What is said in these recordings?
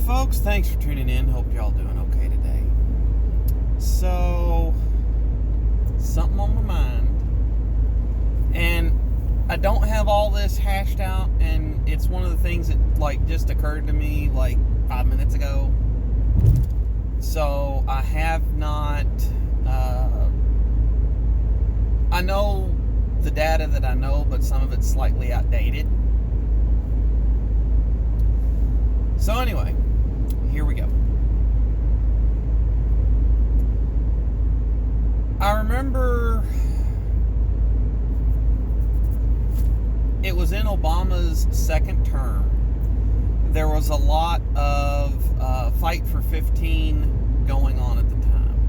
folks, thanks for tuning in. Hope y'all doing okay today. So, something on my mind, and I don't have all this hashed out, and it's one of the things that just occurred to me 5 minutes ago. So I have not. I know the data that I know, but some of it's slightly outdated. So anyway, here we go. I remember it was in Obama's second term. There was a lot of Fight for 15 going on at the time.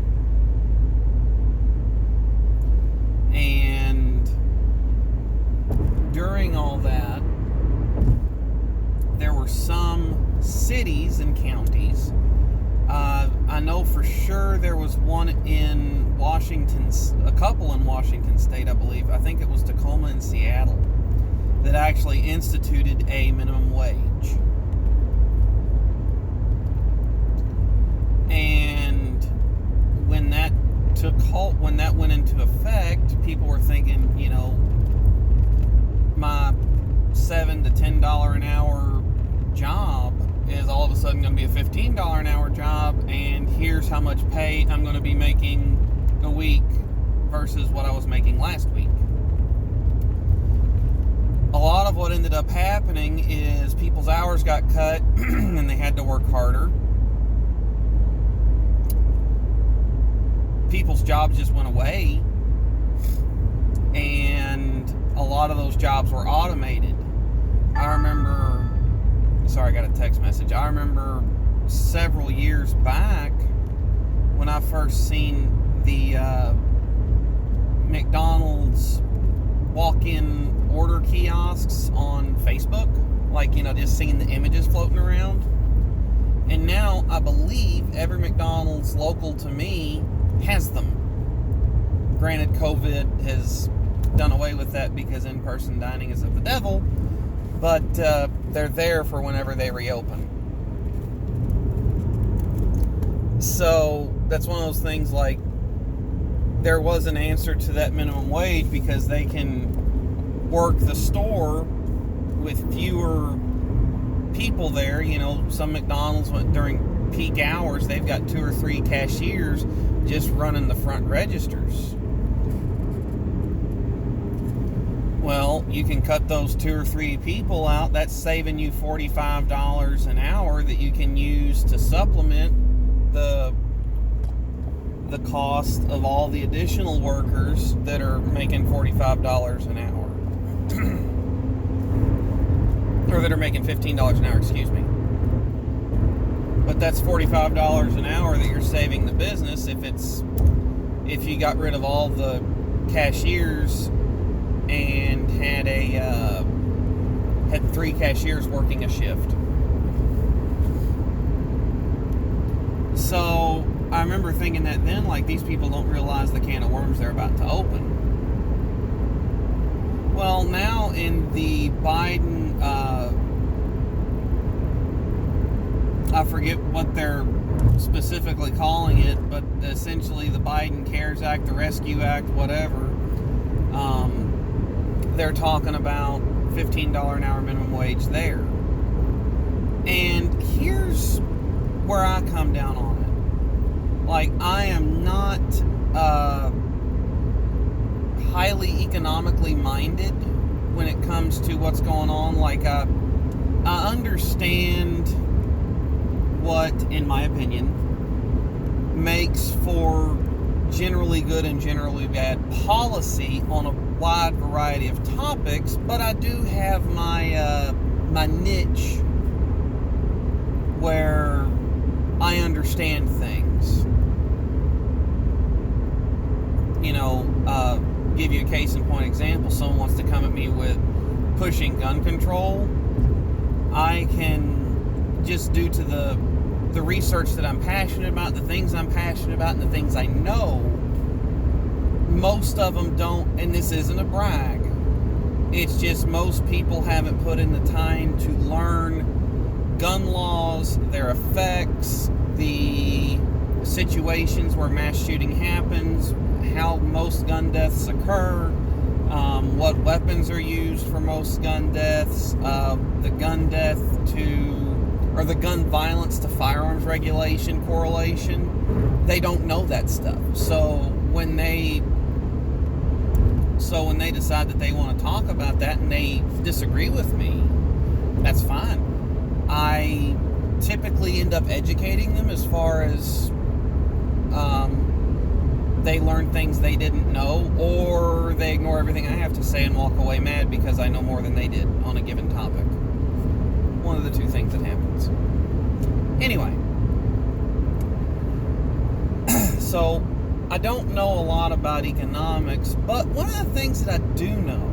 And during all that, there were some cities and counties. I know for sure there was one in Washington, a couple in Washington State, I believe. I think it was Tacoma and Seattle that actually instituted a minimum wage. And when that went into effect, people were thinking, my $7 to $10 an hour job is all of a sudden going to be a $15 an hour job, and here's how much pay I'm going to be making a week versus what I was making last week. A lot of what ended up happening is people's hours got cut and they had to work harder. People's jobs just went away, and a lot of those jobs were automated. I got a text message. I remember several years back when I first seen the McDonald's walk-in order kiosks on Facebook, just seeing the images floating around. And now I believe every McDonald's local to me has them. Granted, COVID has done away with that because in-person dining is of the devil, but they're there for whenever they reopen. So that's one of those things, there was an answer to that minimum wage because they can work the store with fewer people there. Some McDonald's went during peak hours, they've got 2 or 3 cashiers just running the front registers. Well, you can cut those 2 or 3 people out. That's saving you $45 an hour that you can use to supplement the cost of all the additional workers that are making $45 an hour. Or that are making $15 an hour, excuse me. But that's $45 an hour that you're saving the business if you got rid of all the cashiers and had 3 cashiers working a shift. So I remember thinking that then, these people don't realize the can of worms they're about to open. Well, now in the Biden, I forget what they're specifically calling it, but essentially the Biden CARES Act, the Rescue Act, whatever, they're talking about $15 an hour minimum wage there. And here's where I come down on it. I am not highly economically minded when it comes to what's going on. I understand what, in my opinion, makes for generally good and generally bad policy on a wide variety of topics, but I do have my niche where I understand things. Give you a case in point example. Someone wants to come at me with pushing gun control. I can, just due to the research that I'm passionate about, the things I'm passionate about, and the things I know, most of them don't, and this isn't a brag, it's just most people haven't put in the time to learn gun laws, laws, their effects, the situations where mass shooting happens, how most gun deaths occur, what weapons are used for most gun deaths, the gun death or the gun violence to firearms regulation correlation. They don't know that stuff. So when they decide that they want to talk about that and they disagree with me, that's fine. I typically end up educating them as far as they learn things they didn't know, or they ignore everything I have to say and walk away mad because I know more than they did on a given topic. One of the two things that happens. Anyway, so I don't know a lot about economics, but one of the things that I do know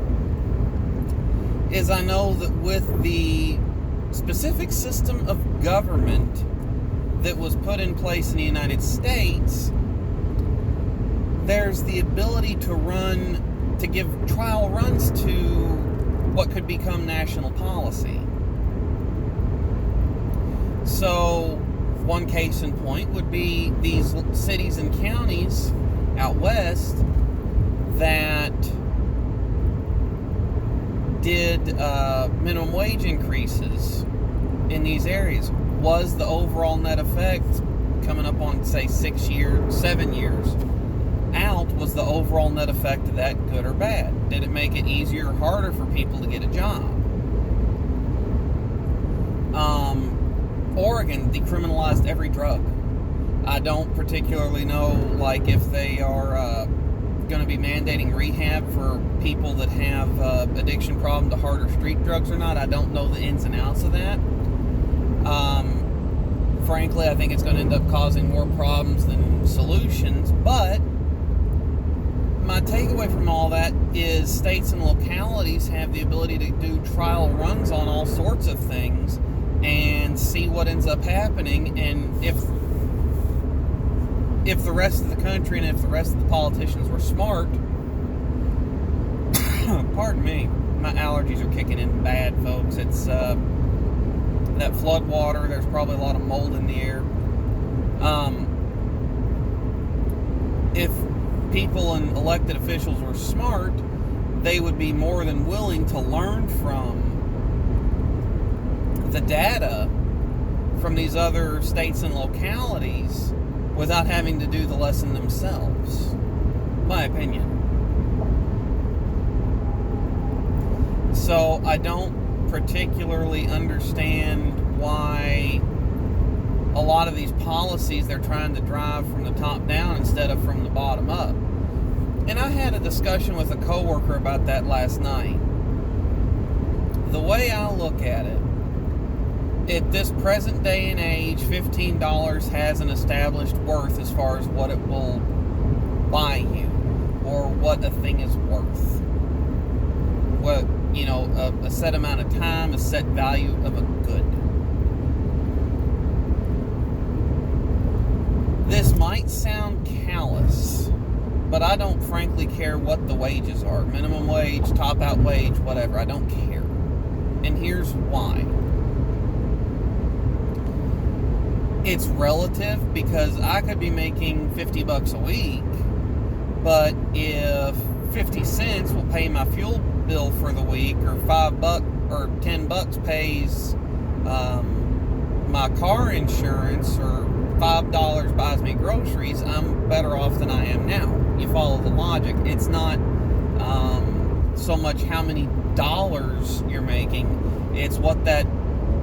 is I know that with the specific system of government that was put in place in the United States, there's the ability to give trial runs to what could become national policy. So, one case in point would be these cities and counties out west that did minimum wage increases in these areas. Was the overall net effect coming up on, say, 7 years out, was the overall net effect of that good or bad? Did it make it easier or harder for people to get a job? Oregon decriminalized every drug. I don't particularly know, like, if they are going to be mandating rehab for people that have addiction problem to harder street drugs or not. I don't know the ins and outs of that. Frankly, I think it's going to end up causing more problems than solutions, but my takeaway from all that is states and localities have the ability to do trial runs on all sorts of things and see what ends up happening, and if the rest of the country and if the rest of the politicians were smart, pardon me, my allergies are kicking in bad, folks. It's that flood water, there's probably a lot of mold in the air. If people and elected officials were smart, they would be more than willing to learn from the data from these other states and localities without having to do the lesson themselves. My opinion. So I don't particularly understand why a lot of these policies they're trying to drive from the top down instead of from the bottom up. And I had a discussion with a coworker about that last night. The way I look at it, at this present day and age, $15 has an established worth as far as what it will buy you or what a thing is worth. What, a set amount of time, a set value of a good. This might sound callous, but I don't frankly care what the wages are. Minimum wage, top out wage, whatever. I don't care. And here's why. It's relative, because I could be making $50 a week, but if 50 cents will pay my fuel bill for the week, or $5 or $10 pays my car insurance, or $5 buys me groceries, I'm better off than I am now. You follow the logic. It's not so much how many dollars you're making, it's what that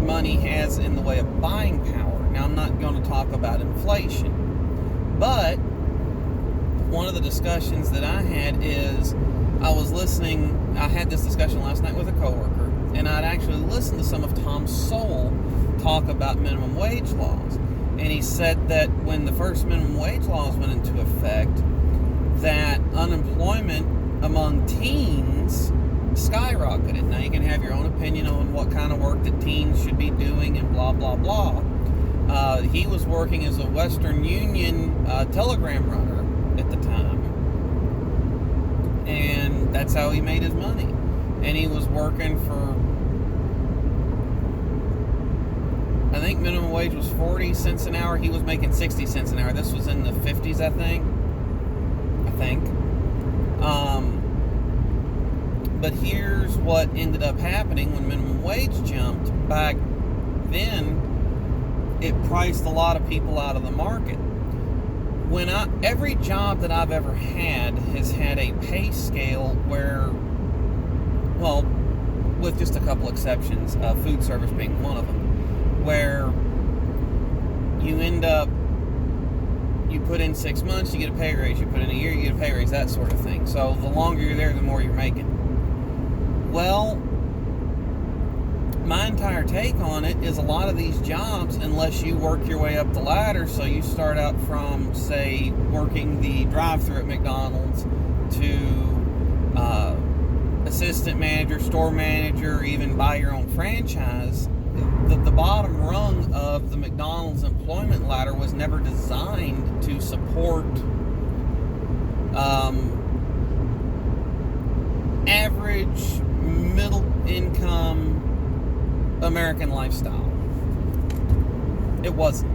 money has in the way of buying power. Now, I'm not going to talk about inflation, but one of the discussions that I had is I had this discussion last night with a coworker, and I'd actually listened to some of Tom Sowell talk about minimum wage laws. And he said that when the first minimum wage laws went into effect, that unemployment among teens skyrocketed. Now, you can have your own opinion on what kind of work that teens should be doing and blah, blah, blah. He was working as a Western Union telegram runner at the time. And that's how he made his money. And he was working for, I think minimum wage was 40 cents an hour. He was making 60 cents an hour. This was in the 50s, I think. But here's what ended up happening when minimum wage jumped. Back then, it priced a lot of people out of the market. Every job that I've ever had has had a pay scale where, well, with just a couple exceptions, food service being one of them, where you end up, you put in 6 months, you get a pay raise. You put in a year, you get a pay raise, that sort of thing. So the longer you're there, the more you're making. Well, my entire take on it is a lot of these jobs, unless you work your way up the ladder, so you start out from, say, working the drive-thru at McDonald's to assistant manager, store manager, even buy your own franchise, the bottom rung of the McDonald's employment ladder was never designed to support average middle income American lifestyle. It wasn't.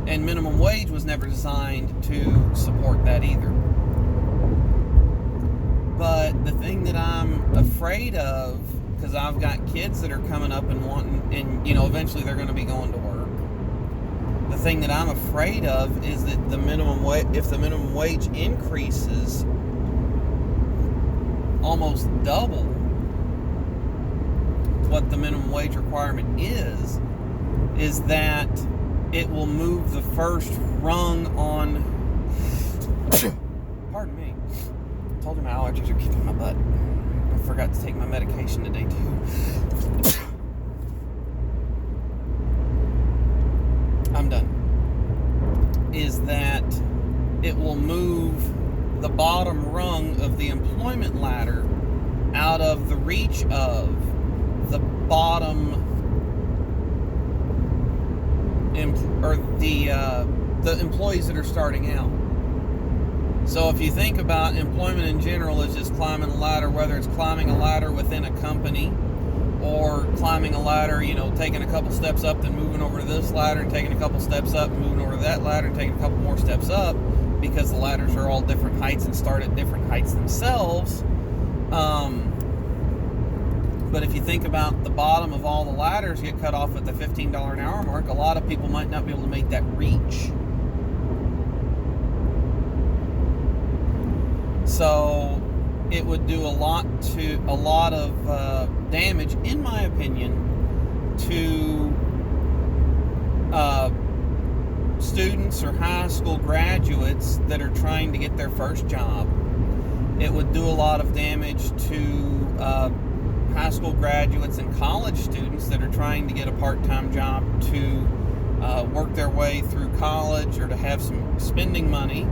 And minimum wage was never designed to support that either. But the thing that I'm afraid of, because I've got kids that are coming up and wanting, and eventually they're going to be going to work. The thing that I'm afraid of is that if the minimum wage increases almost double what the minimum wage requirement is that it will move the first rung on. Pardon me. I told you my allergies are kicking my butt. I forgot to take my medication today too. I'm done. Is that it will move the bottom rung of the employment ladder out of the reach of the bottom the employees that are starting out. So if you think about employment in general as just climbing a ladder, whether it's climbing a ladder within a company or climbing a ladder, taking a couple steps up, then moving over to this ladder and taking a couple steps up and moving over to that ladder and taking a couple more steps up, because the ladders are all different heights and start at different heights themselves. But if you think about the bottom of all the ladders get cut off at the $15 an hour mark, a lot of people might not be able to make that reach. So it would do a lot of damage, in my opinion, to students or high school graduates that are trying to get their first job. It would do a lot of damage to high school graduates and college students that are trying to get a part-time job to work their way through college or to have some spending money.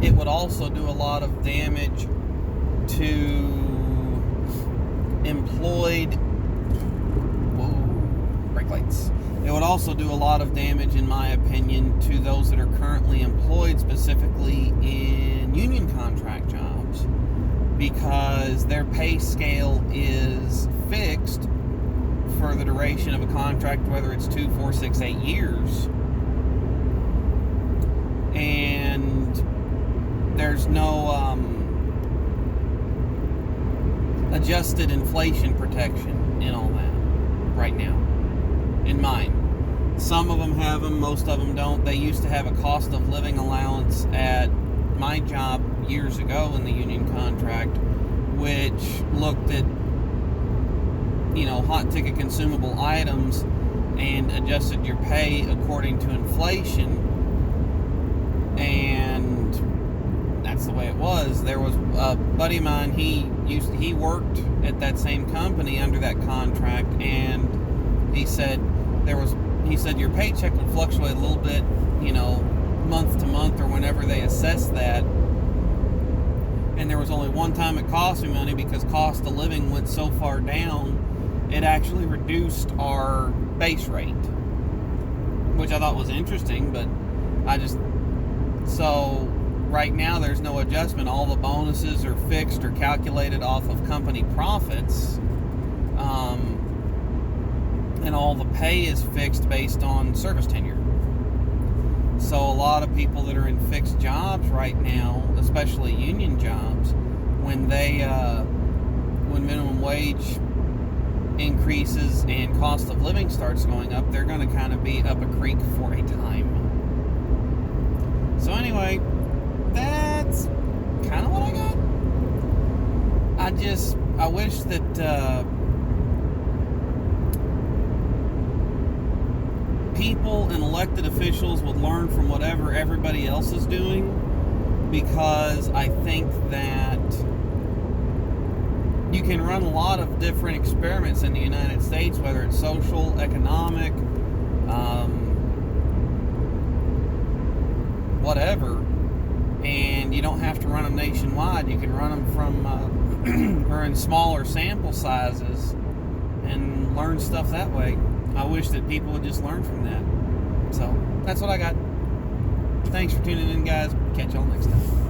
It would also do a lot of damage to brake lights. It would also do a lot of damage, in my opinion, to those that are currently employed, specifically in union contract jobs, because their pay scale is fixed for the duration of a contract, whether it's 2, 4, 6, 8 years. And there's no adjusted inflation protection in all that right now, in mine. Some of them have them, most of them don't. They used to have a cost of living allowance at my job years ago in the union contract, which looked at, hot ticket consumable items and adjusted your pay according to inflation. And that's the way it was. There was a buddy of mine, he worked at that same company under that contract, and he said your paycheck would fluctuate a little bit, month to month or whenever they assess that. And there was only one time it cost me money because cost of living went so far down, it actually reduced our base rate, which I thought was interesting, but so right now there's no adjustment. All the bonuses are fixed or calculated off of company profits. and all the pay is fixed based on service tenure. So a lot of people that are in fixed jobs right now, especially union jobs, when minimum wage increases and cost of living starts going up, they're going to kind of be up a creek for a time. So anyway, that's kind of what I got. I wish that people and elected officials would learn from whatever everybody else is doing, because I think that you can run a lot of different experiments in the United States, whether it's social, economic, whatever, and you don't have to run them nationwide. You can run them from or in smaller sample sizes and learn stuff that way. I wish that people would just learn from that. So that's what I got. Thanks for tuning in, guys. Catch y'all next time.